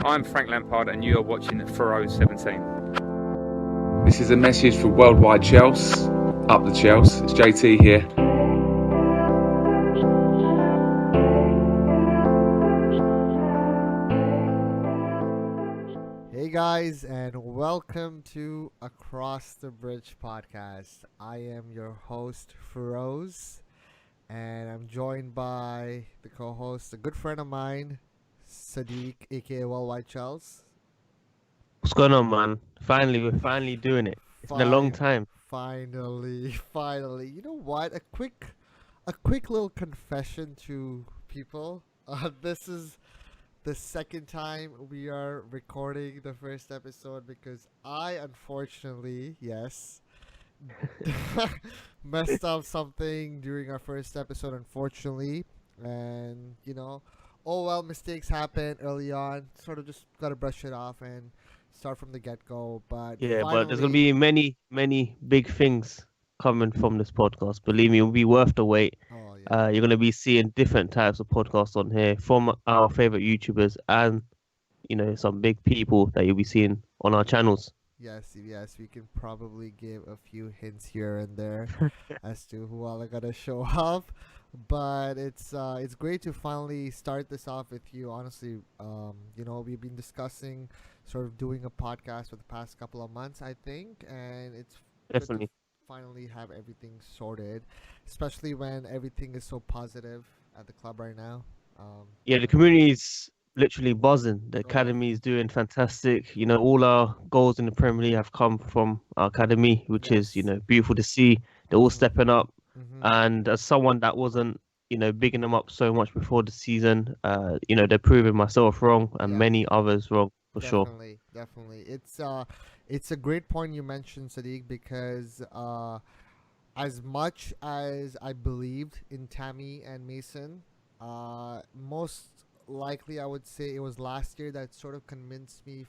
I'm Frank Lampard and you are watching Feroze17. This is a message for WorldWideChels, up the Chels. It's JT here. Hey guys, and welcome to Across the Bridge podcast. I am your host, Feroze, and I'm joined by the co-host, a good friend of mine, Sadiq, aka WorldWideChels. What's going on, man? We're finally doing it. It's been a long time. Finally. You know what? A quick little confession to people. This is the second time we are recording the first episode because I unfortunately, messed up something during our first episode, unfortunately. And, oh well, mistakes happen early on. Sort of just got to brush it off and start from the get-go. But Yeah, finally, but there's going to be many big things coming from this podcast. Believe me, it'll be worth the wait. Oh, yeah. You're going to be seeing different types of podcasts on here from our favorite YouTubers and, some big people that you'll be seeing on our channels. Yes, we can probably give a few hints here and there as to who all are gonna show up. But it's great to finally start this off with you. Honestly, we've been discussing sort of doing a podcast for the past couple of months, I think, and it's good to Definitely. finally have everything sorted, especially when everything is so positive at the club right now. Yeah, the community's literally buzzing. The Oh, academy is doing fantastic. All our goals in the Premier League have come from our academy, which is, Yes. beautiful to see. They're all Mhm. stepping up. Mhm. And as someone that wasn't, bigging them up so much before the season, they're proving myself wrong and Yeah. many others wrong for sure. Definitely. It's a great point you mentioned, Sadiq, because as much as I believed in Tammy and Mason, most likely I would say it was last year that sort of convinced me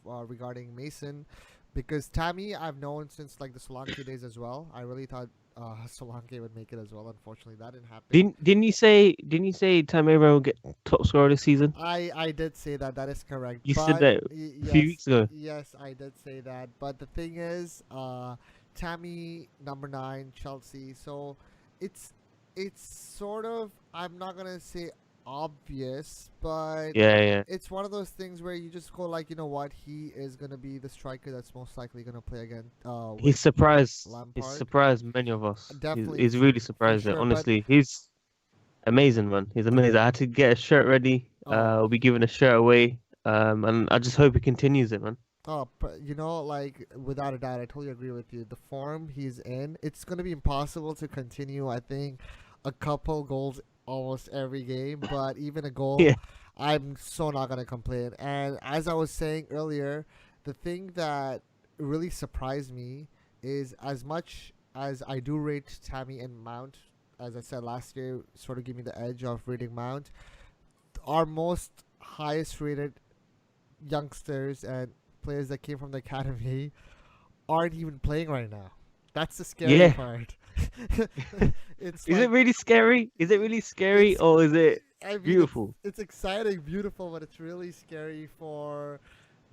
regarding Mason, because Tammy I've known since like the Solanke days as well. I really thought Solanke would make it as well. Unfortunately, that didn't happen. Didn't you say Tamero will get top scorer this season? I did say that. That is correct. You said But that a few weeks ago. yes, I did say that. But the thing is, Tammy number 9, Chelsea. So it's sort of, I'm not gonna say obvious, but Yeah. it's one of those things where you just go like, you know what, he is gonna be the striker that's most likely gonna play again. He's With surprised. Lampard. He's surprised many of us. Definitely, He's really surprised. sure, but- Honestly, he's amazing, man. He's amazing. I had to get a shirt ready. Oh. We'll be giving a shirt away. And I just hope he continues it, man. Oh, like without a doubt, I totally agree with you. The form he's in, it's gonna be impossible to continue. I think a couple goals almost every game, but even a goal, Yeah. I'm so not gonna complain. And as I was saying earlier, the thing that really surprised me is, as much as I do rate Tammy and Mount, as I said last year, sort of give me the edge of rating Mount. Our most highest rated youngsters and players that came from the academy aren't even playing right now. That's the scary Yeah. part. It's Is like, it really scary? Is it really scary, It's- or is it I mean, beautiful? It's exciting, beautiful, but it's really scary for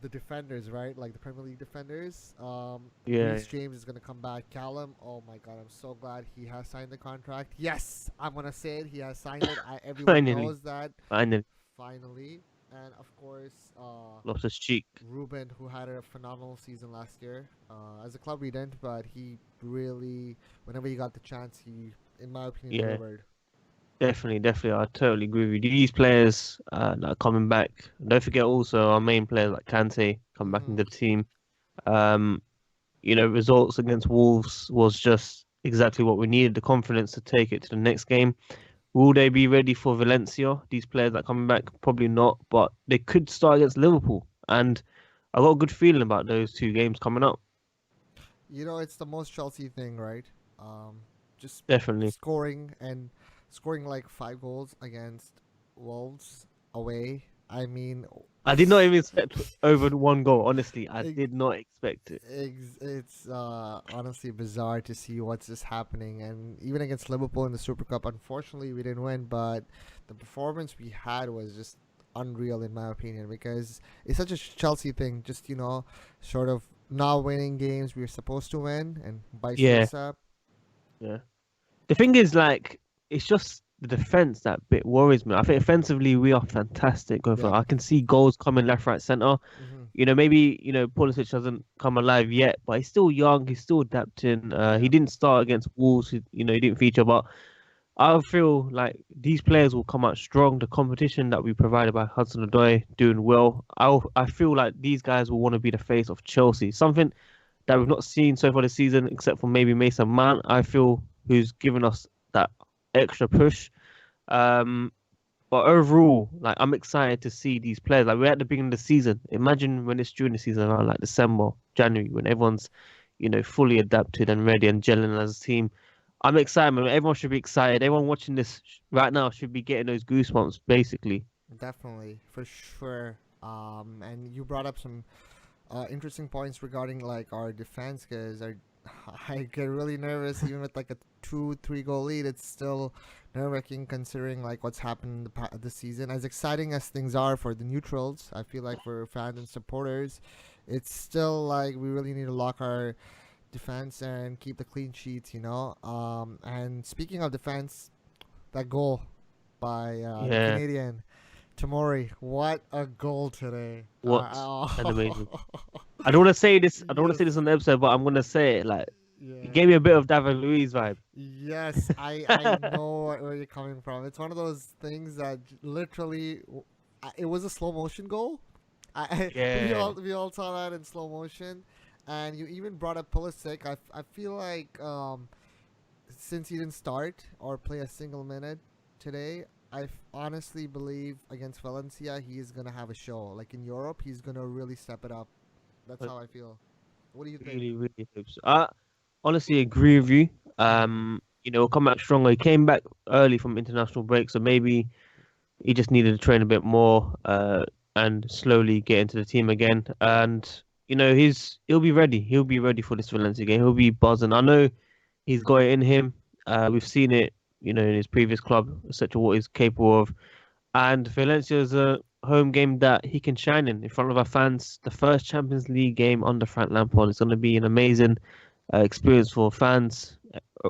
the defenders, right? Like the Premier League defenders. Yeah. Luiz James is gonna come back. Callum, oh my God, I'm so glad he has signed the contract. Yes, I'm gonna say it. He has signed it. Everyone Finally. knows that. Finally, Finally, and of course, lost his cheek. Ruben, who had a phenomenal season last year. As a club, we didn't, but he really, whenever he got the chance, he, in my opinion, Yeah. delivered. Definitely. I totally agree with you. These players that are coming back. Don't forget also our main players like Kante come back Mhm. into the team. Results against Wolves was just exactly what we needed. The confidence to take it to the next game. Will they be ready for Valencia? These players that are coming back, probably not, but they could start against Liverpool. And I got a good feeling about those two games coming up. It's the most Chelsea thing, right? Just Definitely. scoring like 5 goals against Wolves away. I mean, I did not even expect over 1 goal. Honestly, I Ex- did not expect it. it's honestly bizarre to see what's just happening. And even against Liverpool in the Super Cup, unfortunately we didn't win, but the performance we had was just unreal in my opinion, because it's such a Chelsea thing. Just sort of not winning games we're supposed to win, and vice Yeah. versa. Yeah. The thing is, like, it's just the defense that bit worries me. I think offensively we are fantastic going forward. Yeah. I can see goals coming left, right, center. Hmm. Maybe Pulisic hasn't come alive yet, but he's still young. He's still adapting. He didn't start against Wolves. He didn't feature, but I feel like these players will come out strong. The competition that we provided by HUDSON-ODOI doing well. I feel like these guys will want to be the face of Chelsea. Something that we've not seen so far this season, except for maybe Mason Mount. I feel who's given us that extra push. But overall, like, I'm excited to see these players. Like, we're at the beginning of the season. Imagine when it's during the season around like December, January, when everyone's, fully adapted and ready and gelling as a team. I'm excited, man. Everyone should be excited. Everyone watching this right now should be getting those goosebumps, basically. Definitely, for sure. And you brought up some interesting points regarding like our defense, because I get really nervous even with like a 2-3 goal lead. It's still nerve-wracking considering like what's happened this season. As exciting as things are for the neutrals, I feel like for fans and supporters, it's still like we really need to lock our defense and keep the clean sheets. And speaking of defense, that goal by the Yeah. Canadian Tomori, what a goal today! What an amazing. I don't want to say this. I don't want to say this on the episode, but I'm gonna say it. Like, Yeah. it gave me a bit of David Luiz vibe. Yes, I know where you're coming from. It's one of those things that literally, it was a slow motion goal. Yeah. We all saw that in slow motion, and you even brought up Pulisic. I feel like since he didn't start or play a single minute today, I honestly believe against Valencia he is gonna have a show. Like in Europe, he's gonna really step it up. That's how I feel. What do you think? Really, really hope so. I honestly agree with you. Come back stronger. He came back early from international break, so maybe he just needed to train a bit more and slowly get into the team again. And he'll be ready. He'll be ready for this Valencia game. He'll be buzzing. I know he's got it in him. We've seen it, in his previous club, etc. What he's capable of. And Valencia is a home game that he can shine in front of our fans. The first Champions League game under Frank Lampard is going to be an amazing experience for fans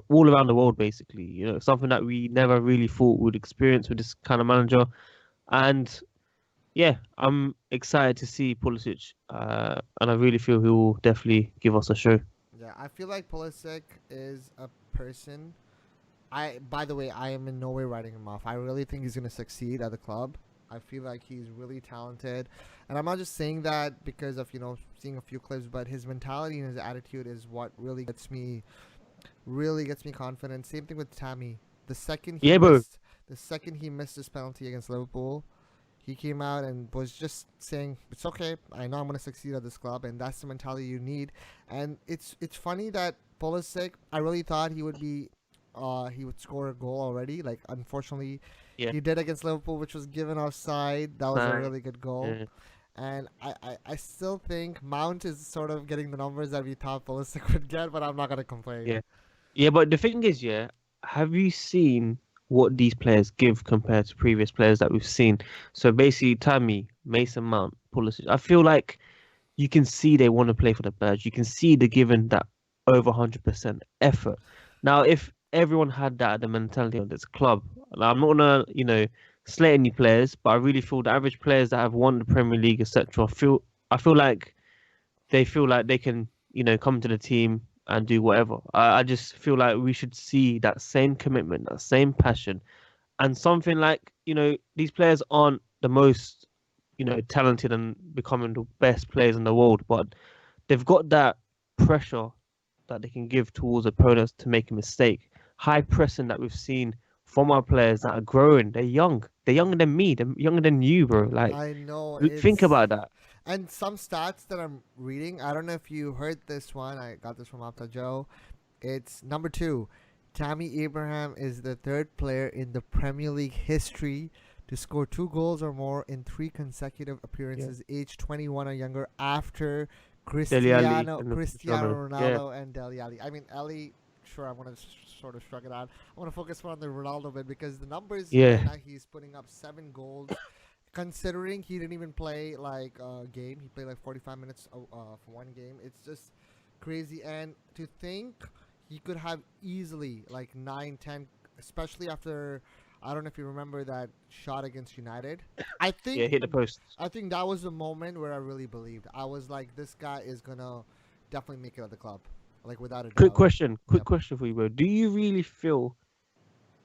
all around the world, basically. Something that we never really thought we'd experience with this kind of manager. And yeah, I'm excited to see Pulisic, and I really feel he will definitely give us a show. Yeah, I feel like Pulisic is a person. By the way, I am in no way writing him off. I really think he's gonna succeed at the club. I feel like he's really talented, and I'm not just saying that because of seeing a few clips, but his mentality and his attitude is what really gets me confident. Same thing with Tammy. The second he missed his penalty against Liverpool, he came out and was just saying, "It's okay. I know I'm gonna succeed at this club," and that's the mentality you need. And it's funny that Pulisic, I really thought he would score a goal already. Like, unfortunately, he did against Liverpool, which was given offside. That was a really good goal. Yeah. And I still think Mount is sort of getting the numbers that we thought Pulisic would get, but I'm not gonna complain. Yeah. Yeah, but the thing is, have you seen what these players give compared to previous players that we've seen? So basically, Tammy, Mason Mount, Pulisic. I feel like you can see they want to play for the badge. You can see they're giving that over 100% effort. Now, if everyone had that, the mentality of this club, and I'm not gonna, slay any players, but I really feel the average players that have won the Premier League, etc. I feel like they feel like they can, come to the team and do whatever. I just feel like we should see that same commitment, that same passion, and something like, these players aren't the most, talented and becoming the best players in the world, but they've got that pressure that they can give towards opponents to make a mistake. High pressing that we've seen from our players that are growing. They're young. They're younger than me. They're younger than you, bro. Like, I know. think about that. And some stats that I'm reading, I don't know if you heard this one. I got this from Opta Joe. It's number 2. Tammy Abraham is the 3rd player in the Premier League history to score 2 goals or more in 3 consecutive appearances, age 21 or younger, after Cristiano Ronaldo and Dele Alli. I mean, Alli, sure, I want to sort of shrug it out. I want to focus more on the Ronaldo bit because the numbers that he's putting up 7 goals considering he didn't even play like a game. He played like 45 minutes for one game. It's just crazy. And to think he could have easily like 9, 10, especially after, I don't know if you remember that shot against United. I Yeah, think hit the post. that was the moment where I really believed. I was like, this guy is gonna definitely make it at the club, like without a Quick doubt. question. Quick Yep. question for you, bro. Do you really feel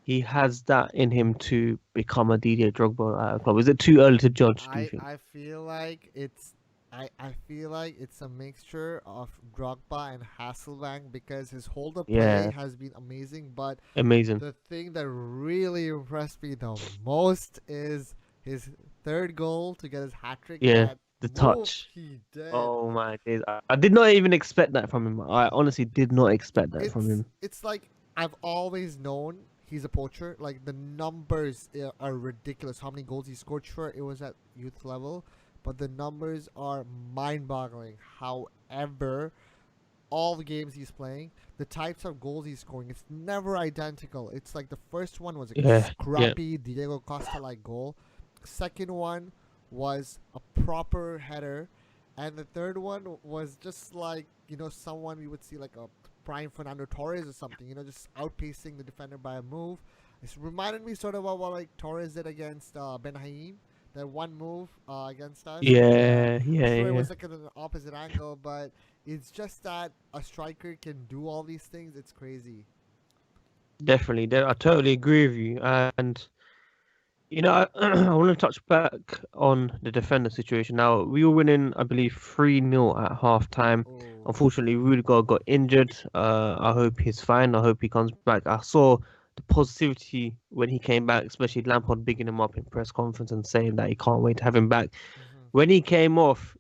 he has that in him to become a Didier Drogba at a club? Is it too early to judge, do you think? I feel like I feel like it's a mixture of Drogba and Hasselbank because his hold up play Yeah, has been amazing, but amazing. the thing that really impressed me the most is his third goal to get his hat trick. Yeah, That the move touch. he did. Oh my days. I did not even expect that from him. I honestly did not expect that from him. It's like I've always known he's a poacher. Like the numbers are ridiculous. How many goals he scored? Sure, it was at youth level, but the numbers are mind-boggling. However, all the games he's playing, the types of goals he's scoring, it's never identical. It's like the first one was a Yeah, yeah. scrappy Diego Costa like goal. Second one was a proper header. And the third one was just like, someone we would see like a prime Fernando Torres or something, just outpacing the defender by a move. It reminded me sort of of what like Torres did against Ben Haim, that one move against us. Yeah, yeah, Sure, it yeah. was like at an opposite angle, but it's just that a striker can do all these things. It's crazy. Definitely. I totally agree with you. And I want to touch back on the defender situation. Now, we were winning, I believe, 3-0 at half time. Oh, Unfortunately, Rudiger got injured. I hope he's fine. I hope he comes back. I saw the positivity when he came back, especially Lampard bigging him up in press conference and saying that he can't wait to have him back. mm-hmm. When he came off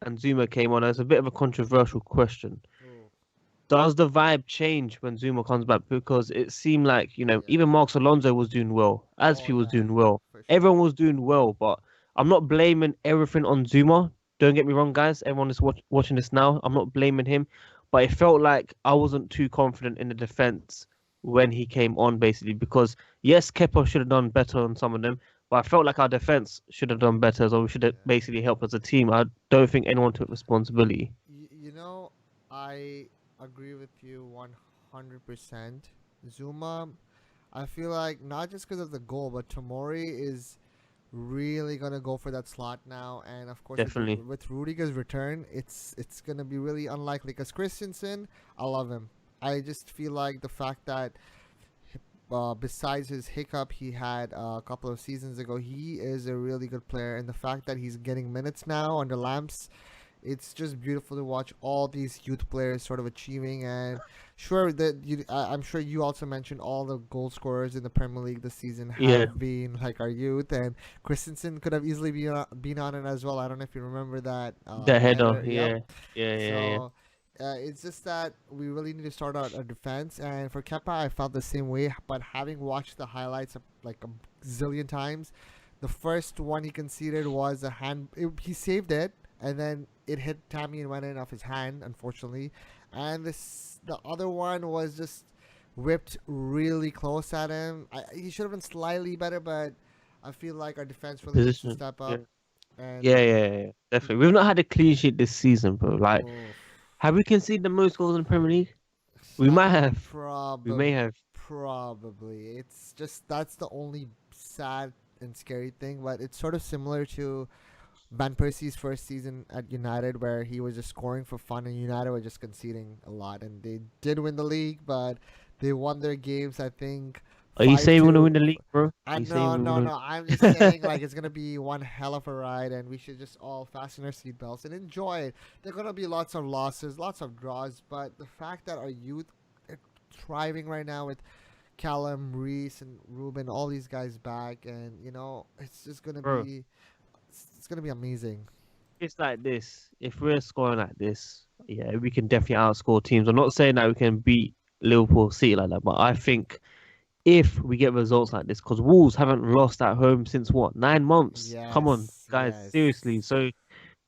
and Zuma came on, it's a bit of a controversial question. Oh, Does the vibe change when Zuma comes back? Because it seemed like, yeah. even Marcos Alonso was doing well, Oh Aspi was yeah, doing well, for sure. everyone was doing well, but I'm not blaming everything on Zuma. Don't get me wrong, guys. Everyone is watching this now. I'm not blaming him, but it felt like I wasn't too confident in the defense when he came on, basically, because yes, Kepa should have done better on some of them, but I felt like our defense should have done better, so we should have Yeah. basically helped as a team. I don't think anyone took responsibility. I agree with you 100%. Zuma, I feel like not just because of the goal, but Tomori is really gonna go for that slot now, and of course Definitely. with Rudiger's return, it's gonna be really unlikely. Because Christensen, I love him. I just feel like the fact that besides his hiccup he had a couple of seasons ago, he is a really good player, and the fact that he's getting minutes now under Lamps, it's just beautiful to watch all these youth players sort of achieving. And sure that I'm sure you also mentioned all the goal scorers in the Premier League this season have Yeah. been like our youth, and Christensen could have easily been on it as well. I don't know if you remember that The header, Yep. yeah. So it's just that we really need to start out our defense. And for Kepa, I felt the same way. But having watched the highlights like a zillion times, the first one he conceded was a hand. He saved it, and then it hit Tammy and went in off his hand, unfortunately. And the other one was just whipped really close at him. He should have been slightly better, but I feel like our defense really needs to Position. step Yeah. up. And Yeah, definitely. We've not had a clean sheet this season, bro. Like, oof. have we conceded the most goals in the Premier League? We Uh, might have. We Probably, may have. probably. It's just that's the only sad and scary thing. But it's sort of similar to Van Persie's first season at United, where he was just scoring for fun, and United were just conceding a lot. And they did win the league, but they won their games, I think. Are you saying we're gonna 5-2. win the league, bro? I Are you saying no, we're no, gonna? no. I'm just saying, like, it's gonna be one hell of a ride, and we should just all fasten our seatbelts and enjoy it. There are gonna be lots of losses, lots of draws, but the fact that our youth are thriving right now with Callum, Reese, and Ruben, all these guys back, and it's just gonna Bro. be, it's gonna be amazing. It's like this. If we're scoring like this, yeah, we can definitely outscore teams. I'm not saying that we can beat Liverpool City like that, but I think if we get results like this, because Wolves haven't lost at home since what, 9 months? Come on, Yes, guys, yes, seriously. So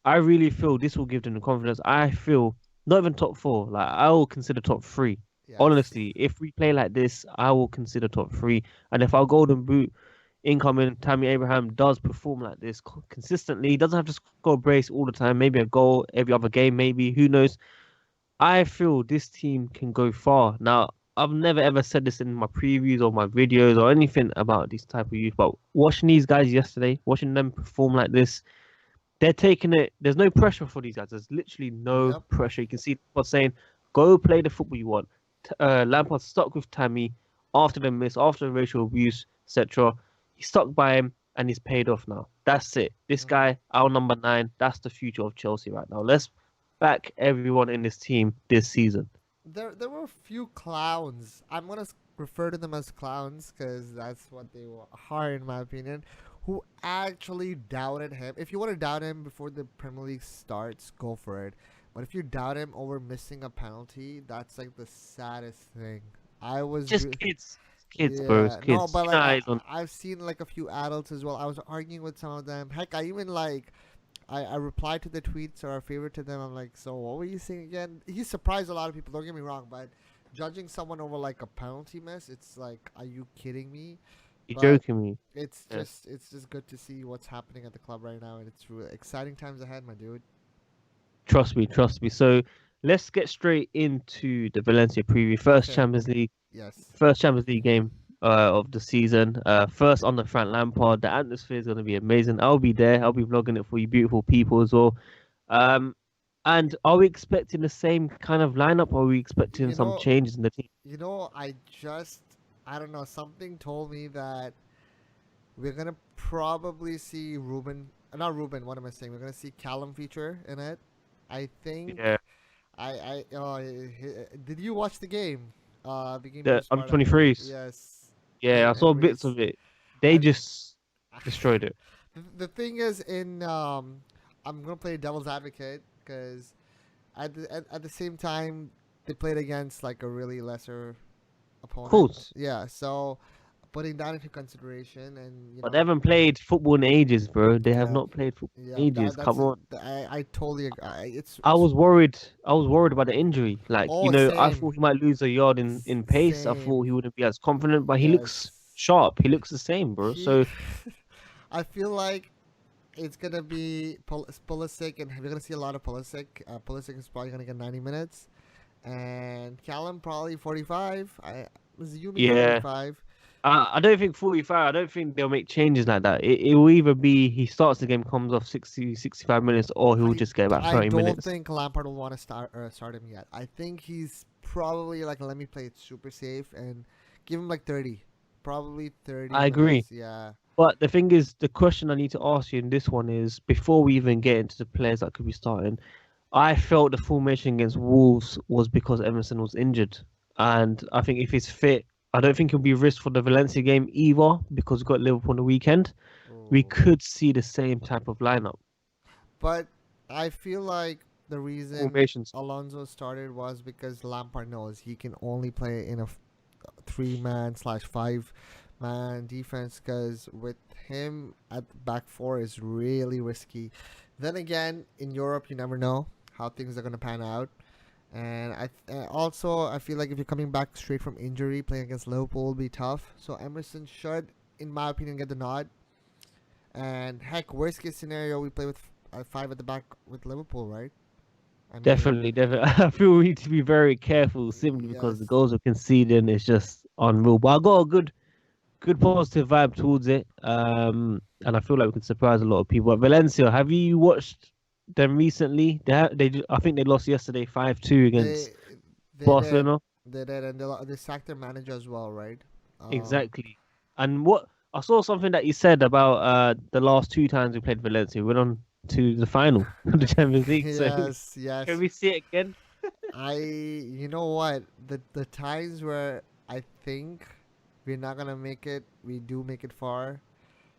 I really feel this will give them the confidence. I feel not even top four. Like I will consider top three. yes. Honestly, if we play like this, I will consider top three. And if our golden boot incoming Tammy Abraham does perform like this consistently, he doesn't have to score a brace all the time, maybe a goal every other game, maybe, who knows. I feel this team can go far. Now, I've never ever said this in my previews or my videos or anything about this type of youth, but watching these guys yesterday, watching them perform like this, they're taking it. There's no pressure for these guys. There's literally no Yep. pressure. You can see Lampard saying, "Go play the football you want." Lampard stuck with Tammy after the miss, after the racial abuse, etc. He stuck by him, and he's paid off now. That's it. This guy, our number 9, that's the future of Chelsea right now. Let's back everyone in this team this season. There were a few clowns. I'm gonna refer to them as clowns because that's what they are, in my opinion. Who actually doubted him? If you want to doubt him before the Premier League starts, go for it. But if you doubt him over missing a penalty, that's like the saddest thing. I was Just kids, bro. It's yeah, kids. no, but You know how like he's on- I've seen like a few adults as well. I was arguing with some of them. Heck, I even like I replied to the tweets or a favorite to them. I'm like, so what were you saying again? He surprised a lot of people. Don't get me wrong, but judging someone over like a penalty miss, it's like, are you kidding me? You're But joking me. it's Yeah. just good to see what's happening at the club right now, and it's really exciting times ahead, my dude. Trust me, trust me. So let's get straight into the Valencia preview. First Okay. Champions Yes. League game of the season. First under Frank Lampard. The atmosphere is going to be amazing. I'll be there. I'll be vlogging it for you beautiful people as well. And are we expecting the same kind of lineup, or are we expecting You some know, changes in the team? I don't know. Something told me that we're gonna probably see not Ruben. What am I saying? We're gonna see Callum feature in it. I think. Yeah, Did you watch the game? The game the versus under Sparta? 23s. Yes. Yeah, I saw bits Anyways, of it. They I- just destroyed it. the thing is, I'm gonna play devil's advocate because at the same time they played against like a really lesser opponent. Course. Yeah. So putting that into consideration, and But they haven't played football in ages, bro. They have Yeah. not played football yeah, in ages. Come on. I totally agree. It's I was worried. I was worried about the injury. Like, Oh, I same. thought he might lose a yard in pace. I thought Same. he wouldn't be as confident, but he looks Yes. sharp. He looks the same, bro. He- So I feel like it's gonna be Pulisic, and we're gonna see a lot of Pulisic. Pulisic is probably gonna get 90 minutes, and Callum probably 45. I was assuming Yeah. 45. I don't think 45. I don't think they'll make changes like that. It will either be he starts the game, comes off 60, 65 minutes, or he'll just get about 30 I don't minutes. think Lampard will want to start him yet. I think he's probably like, let me play it super safe and give him like 30, probably 30. I agree. minutes. Yeah. But the thing is, the question I need to ask you in this one is, before we even get into the players that could be starting, I felt the formation against Wolves was because Emerson was injured. And I think if he's fit, I don't think he'll be risked for the Valencia game either, because we've got Liverpool on the weekend. We Ooh. could see the same type of lineup. But I feel like the reason Formations. Alonso started was because Lampard knows he can only play in a 3-man/5-man defense, because with him at the back four is really risky. Then again, in Europe, you never know how things are going to pan out. And also I feel like if you're coming back straight from injury, playing against Liverpool will be tough. So Emerson should, in my opinion, get the nod. And heck, worst case scenario, we play with 5 at the back with Liverpool, right? I mean, Definitely. I feel we need to be very careful simply because the Yes. goals we're conceding is just unreal. But I got a good positive vibe towards it. And I feel like we could surprise a lot of people. But Valencia, have you watched them recently? I think they lost yesterday 5-2 against they Barcelona. did, and they sacked their manager as well, right? Exactly. And what I saw something that you said about the last 2 times we played Valencia, we went on to the final of the Champions League. So Yes. can we see it again? You know what? The times where I think we're not gonna make it, we do make it far.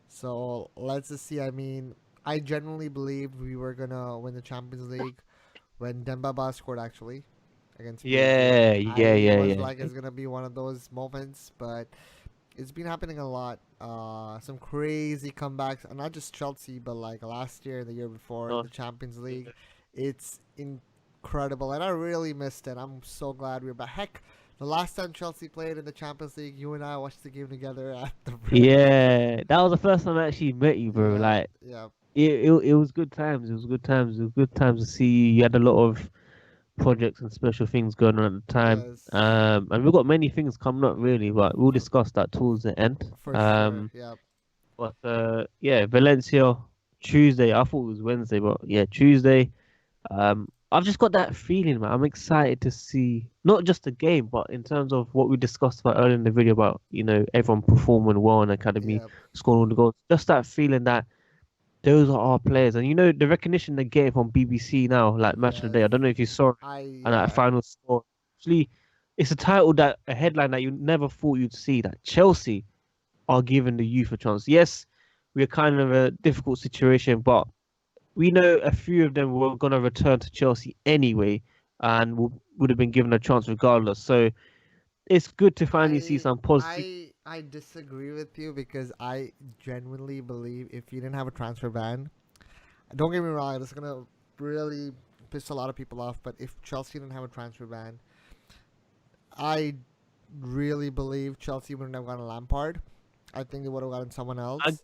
So let's just see. I mean, I genuinely believe we were gonna win the Champions League when Dembaba scored actually against PSG. Yeah. I was like, it's gonna be one of those moments, but it's been happening a lot. Some crazy comebacks, and not just Chelsea, but like last year and the year before in the Champions League. It's incredible, and I really missed it. I'm so glad we're back. Heck, The last time Chelsea played in the Champions League, you and I watched the game together at the bridge. Yeah, that was the first time I actually met you, bro. Yeah, Like, yeah, it was good times. It was good times. It was good times to see you. You had a lot of projects and special things going on at the time. yes, And we've got many things coming up, really, but we'll discuss that towards the end. for sure. Yeah, But yeah, Valencia Tuesday. I thought it was Wednesday, but yeah, Tuesday. I've just got that feeling, man. I'm excited to see not just the game, but in terms of what we discussed about earlier in the video about, everyone performing well in academy, yeah, scoring all the goals. Just that feeling that those are our players, and the recognition they get from BBC now, like Match of the Day. I yes. don't know if you saw it, and that Yeah, final score. Actually, it's a title a headline that you never thought you'd see. That Chelsea are giving the youth a chance. Yes, we're kind of a difficult situation, but we know a few of them were going to return to Chelsea anyway, and would have been given a chance regardless. So it's good to finally see some positive. I disagree with you because I genuinely believe if you didn't have a transfer ban, don't get me wrong, it's gonna really piss a lot of people off. But if Chelsea didn't have a transfer ban, I really believe Chelsea wouldn't have gotten Lampard. I think they would have gotten someone else.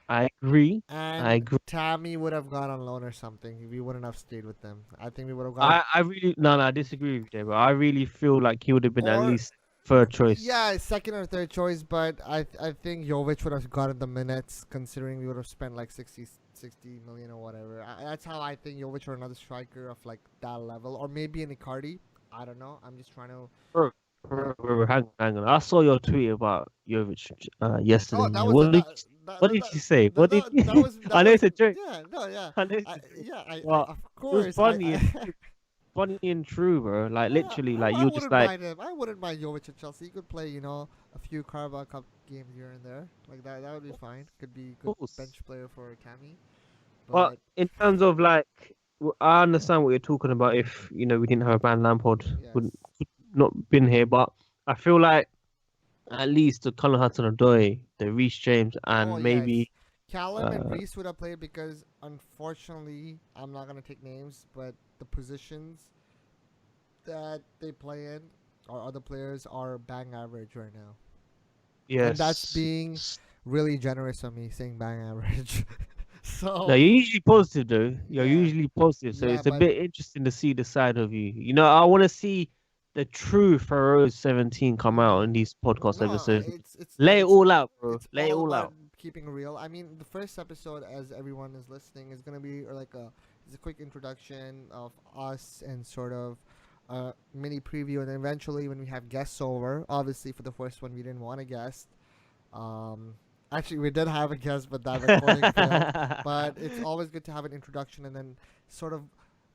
I agree. And I agree. Tammy would have gone on loan or something. We wouldn't have stayed with them. I think we would have gone. I really no, I disagree with you, but I really feel like he would have been at Or least third choice. yeah, second or third choice, but I think Jovic would have gotten the minutes considering we would have spent like 60 million or whatever. That's how I think Jovic or another striker of like that level, or maybe an Icardi. I don't know. I'm just trying to. Hang on. I saw your tweet about Jovic yesterday. Oh, that Man. was What did you say? What did you? I know it's a joke. Yeah, no, yeah, I know it's a I, joke. yeah. Well, Of It was course. funny and true, bro. Like Yeah, literally, like I you just wouldn't like mind him. I wouldn't mind Jovic at Chelsea. He could play, a few Carabao Cup games here and there. Like that. That would be fine. Could be a good course. bench player for Tammy. Well, But in terms of like, I understand what you're talking about. If we didn't have a ban, Lampard yes. would not been here. But I feel like at least the Colin Hudson-Odoi, the Reece James, and Oh, yes. maybe Callum and uh, Reece would have played because, unfortunately, I'm not gonna take names, but the positions that they play in or other players are bang average right now. yes. And that's being really generous of me saying bang average. So No, you're usually positive though. You're yeah, usually positive, so yeah, it's a but bit interesting to see the side of you. I want to see the true Feroze17 come out in these podcast no, episodes. it's Lay it all out, bro. it's Lay it all about out. keeping real. I mean, the first episode, as everyone is listening, is gonna be it's a quick introduction of us and sort of a mini preview, and then eventually when we have guests over, obviously for the first one we didn't want a guest. Actually, we did have a guest, but that recording failed. But it's always good to have an introduction and then sort of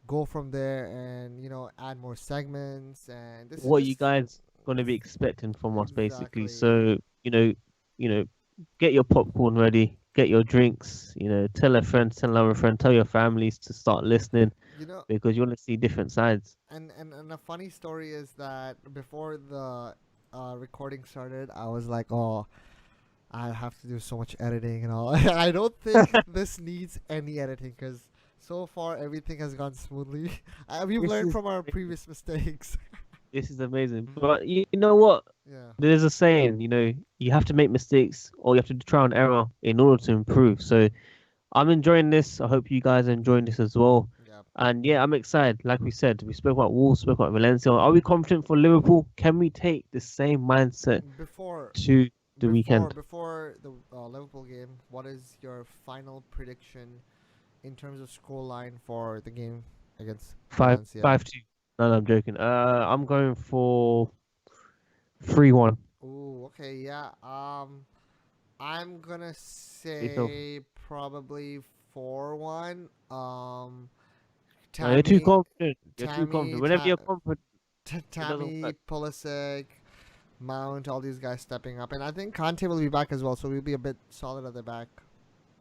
go from there and add more segments. And this What is you just guys gonna be expecting from us, basically. exactly. So get your popcorn ready, get your drinks. Tell a friend, tell another friend, tell your families to start listening because you want to see different sides. And a funny story is that before the recording started, I was like, oh, I have to do so much editing and all. I don't think this needs any editing because so far everything has gone smoothly. We've This learned is from our previous mistakes. this is amazing. But you know what? Yeah. There's a saying, you have to make mistakes or you have to try and error in order to improve. So I'm enjoying this. I hope you guys are enjoying this as well. Yeah. And yeah, I'm excited. Like we said, we spoke about Wolves, spoke about Valencia. Are we confident for Liverpool? Can we take the same mindset to the weekend? Before the Liverpool game, what is your final prediction in terms of scoreline for the game against Valencia? 5-2. No, I'm joking. I'm going for 3-1. Ooh, okay, yeah. I'm gonna say probably 4-1. No, you're too confident. You're too Tammy, confident. Whenever you're confident, Tammy, work. Pulisic, Mount, all these guys stepping up, and I think Kante will be back as well, so we'll be a bit solid at the back.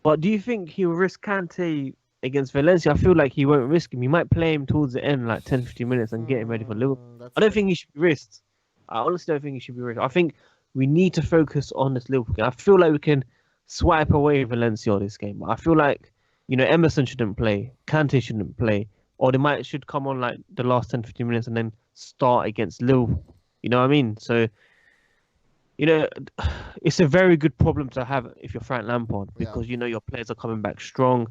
but do you think he'll risk Kante against Valencia? I feel like he won't risk him. He might play him towards the end, like 10-15 minutes, and get him ready for Liverpool. I don't think he should be risked. I honestly don't think he should be risked. I think we need to focus on this Liverpool game. I feel like we can swipe away Valencia this game. I feel like, Emerson shouldn't play, Kante shouldn't play, or they should come on like the last 10-15 minutes and then start against Liverpool. You know what I mean? So, you know, it's a very good problem to have if you're Frank Lampard Yeah. because you know your players are coming back strong.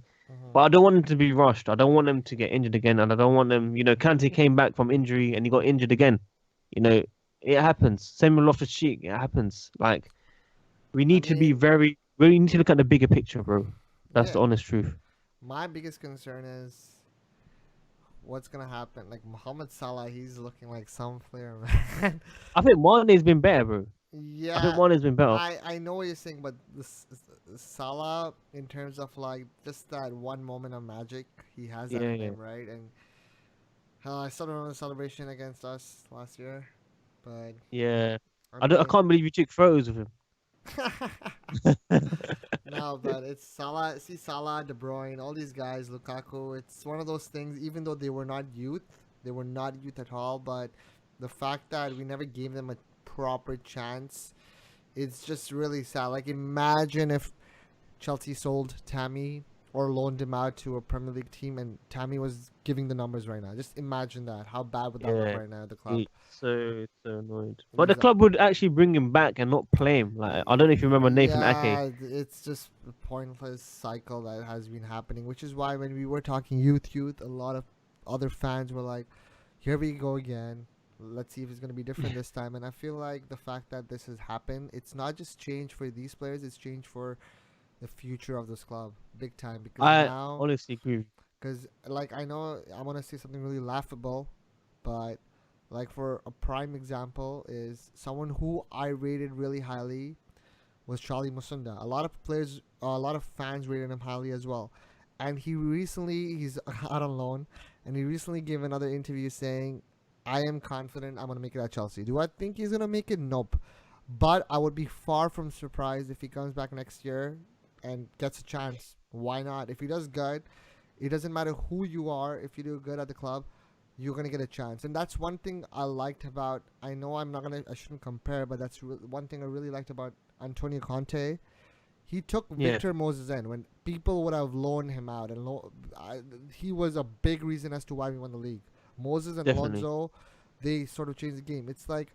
But Hmm. I don't want them to be rushed. I don't want them to get injured again, and I don't want them. You know, Kante came back from injury and he got injured again. You know, it happens. Same with Loftus-Cheek. It happens. Like we I need to be mean, very. We need to look at the bigger picture, bro. That's yeah. the honest truth. My biggest concern is what's gonna happen. Like Mohamed Salah, he's looking like some player, man. I think Mane's been better, bro. I think Yeah, Mane's been better. I know what you're saying, but Salah, in terms of like just that one moment of magic, he has that Yeah, in yeah, him, right? And I still remember the celebration against us last year, but yeah. I I don't. I mean, can't believe you took photos of him. no, but it's Salah. See Salah, De Bruyne, all these guys, Lukaku. It's one of those things. Even though they were not youth, they were not youth at all. But the fact that we never gave them a proper chance, it's just really sad. Like imagine if Chelsea sold Tammy or loaned him out to a Premier League team, and Tammy was giving the numbers right now. Just imagine that. How bad would that look Yeah. right now at the club? It's so annoyed. But the Exactly. club would actually bring him back and not play him. Like I don't know if you remember Nathan Ake. Yeah, it's just a pointless cycle that has been happening, which is why when we were talking youth, a lot of other fans were like, "Here we go again. Let's see if it's gonna be different this time." And I feel like the fact that this has happened, it's not just change for these players; it's change for the future of this club, big time. Because I now, honestly agree. because like I know I want to say something really laughable, but like for a prime example is someone who I rated really highly was Charlie Musunda. A lot of players, a lot of fans rated him highly as well. And he's out on loan, and he recently gave another interview saying, "I am confident I'm gonna make it at Chelsea." Do I think he's gonna make it? Nope. But I would be far from surprised if he comes back next year and gets a chance. Why not? If he does good, it doesn't matter who you are. If you do good at the club, you're gonna get a chance. And that's one thing I liked about. I know I shouldn't compare, but that's one thing I really liked about Antonio Conte. He took Yeah, Victor Moses in when people would have loaned him out, and he was a big reason as to why we won the league. Moses and definitely. Alonso, they sort of changed the game. It's like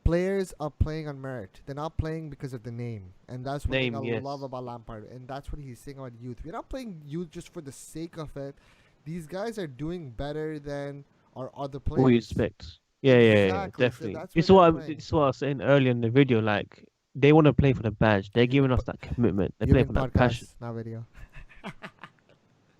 players are playing on merit. They're not playing because of the name, and that's one thing I Name, love yes. about Lampard. And that's what he's saying about youth. We're not playing youth just for the sake of it. These guys are doing better than our other What you players. expect. Yeah, Exactly. So definitely. that's why they're playing. It's what I was saying earlier in the video. Like they want to play for the badge. They're You mean giving us that commitment. They're you playing mean for that passion. podcast, not video.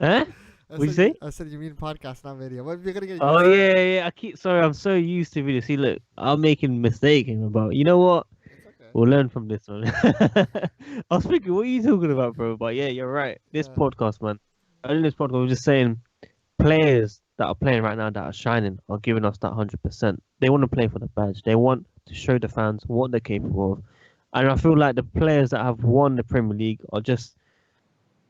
Huh? What you say? I said you mean podcast, not video. But we're gonna get Oh used to it. yeah. I keep sorry. I'm so used to video. See, look, I'm making a mistake, but you know what? It's okay. We'll learn from this one. I was thinking, what are you talking about, bro? But yeah, you're right. This Yeah. podcast, man. In this podcast, we're just saying players that are playing right now that are shining are giving us that 100%. They want to play for the badge. They want to show the fans what they're capable of. And I feel like the players that have won the Premier League are just,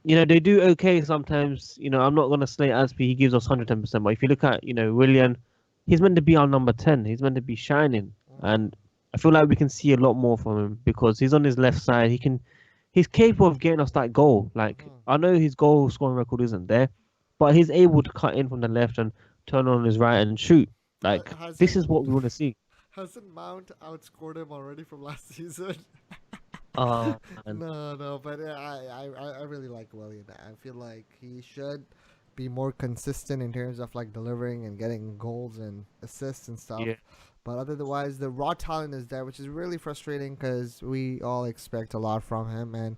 they do okay sometimes. I'm not going to slate Aspi. He gives us 110%. But if you look at, Willian, he's meant to be our number 10. He's meant to be shining. Mhm. And I feel like we can see a lot more from him because he's on his left side. He's capable of getting us that goal. Like, Mhm. I know his goal scoring record isn't there, but he's able to cut in from the left and turn on his right and shoot. Like, this Hasn't is what we want to see. hasn't Mount outscored him already from last season? Oh, man. No, but I really like Willian. I feel like he should be more consistent in terms of like delivering and getting goals and assists and stuff. Yeah. But otherwise, the raw talent is there, which is really frustrating because we all expect a lot from him and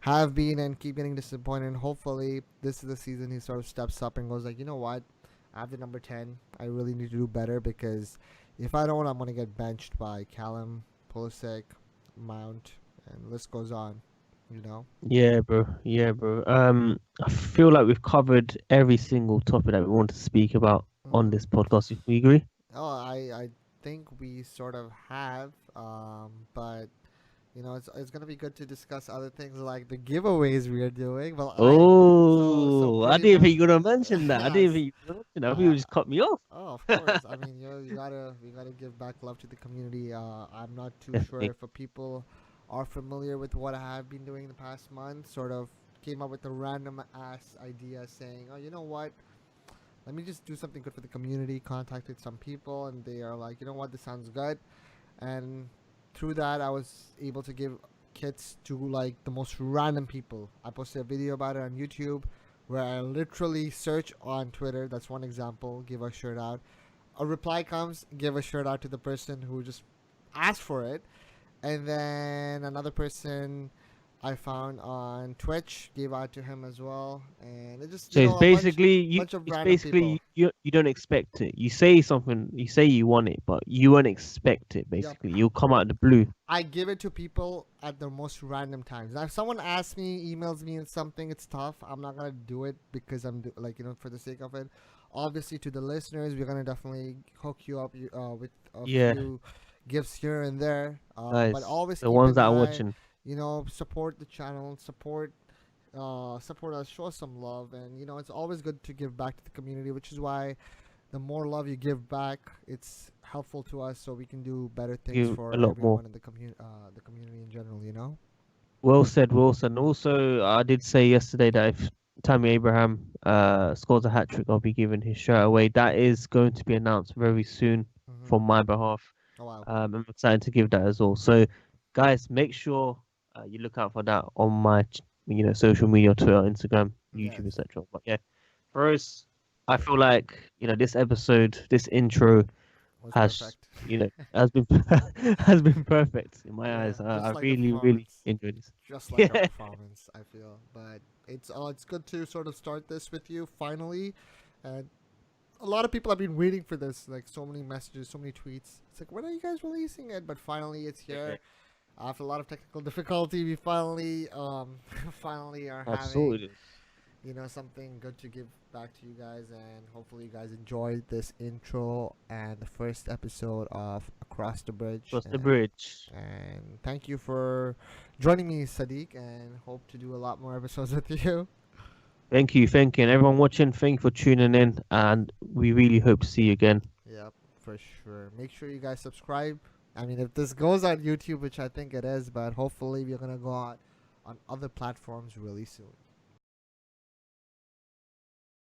have been and keep getting disappointed. And hopefully, this is the season he sort of steps up and goes like, you know what, I have the number 10. I really need to do better because if I don't, I'm gonna get benched by Callum, Pulisic, Mount, and list goes on. You know. Yeah, bro. Yeah, bro. I feel like we've covered every single topic that we want to speak about on Mm. this podcast. If we agree. Oh, I think we sort of have, but it's gonna be good to discuss other things like the giveaways we are doing. Well, so Oh, I pretty didn't much, think you were gonna mention that. I didn't yes. think you were gonna mention that. I think you Uh, just cut me off. oh, of course. I mean, we gotta give back love to the community. I'm not too sure Definitely. if people are familiar with what I have been doing the past month. Sort of came up with a random ass idea saying, oh, you know what? Let me just do something good for the community. Contacted some people, and they are like, you know what? This sounds good. and through that I was able to give kits to like the most random people. I posted a video about it on YouTube where I literally search on Twitter. That's one example. Give a shirt out. A reply comes, give a shirt out to the person who just asked for it, and then another person I found on Twitch gave out to him as well, and it just So it's basically bunch of it's random basically people. you don't expect it. You say something, you say you want it, but you won't expect it. Basically, you'll come out of the blue. I give it to people at the most random times. Now, if someone asks me, emails me, and something, it's tough. I'm not gonna do it because for the sake of it. Obviously, to the listeners, we're gonna definitely hook you up with a few gifts here and there. But Guys, always the keep ones an that are eye. watching. Support the channel, support us, show us some love, and it's always good to give back to the community, which is why the more love you give back, it's helpful to us, so we can do better things Give for a lot more. everyone in the community in general. Well said, Wilson. Also, I did say yesterday that if Tammy Abraham scores a hat trick, I'll be giving his shirt away. That is going to be announced very soon Mm-hmm. from my behalf. Oh wow. I'm excited to give that as well. So, guys, make sure you look out for that on my, social media, Twitter, Instagram, YouTube, Yes. etc. But yeah, for us, I feel like this episode, this intro Was has perfect. has been has been perfect in my Yeah, eyes. just I like the really performance. enjoyed this. Just like our Yeah. performance, I feel. But it's good to sort of start this with you finally, and a lot of people have been waiting for this. Like so many messages, so many tweets. It's like, when are you guys releasing it? But finally, it's here. After a lot of technical difficulty, we finally finally are I've having sorted it. something good to give back to you guys, and hopefully you guys enjoyed this intro and the first episode of Across the Bridge. Cross the bridge. And thank you for joining me, Sadiq, and hope to do a lot more episodes with you. Thank you, and everyone watching. Thank you for tuning in, and we really hope to see you again. Yep, for sure. Make sure you guys subscribe. I mean, if this goes on YouTube, which I think it is, but hopefully we're gonna go on other platforms really soon.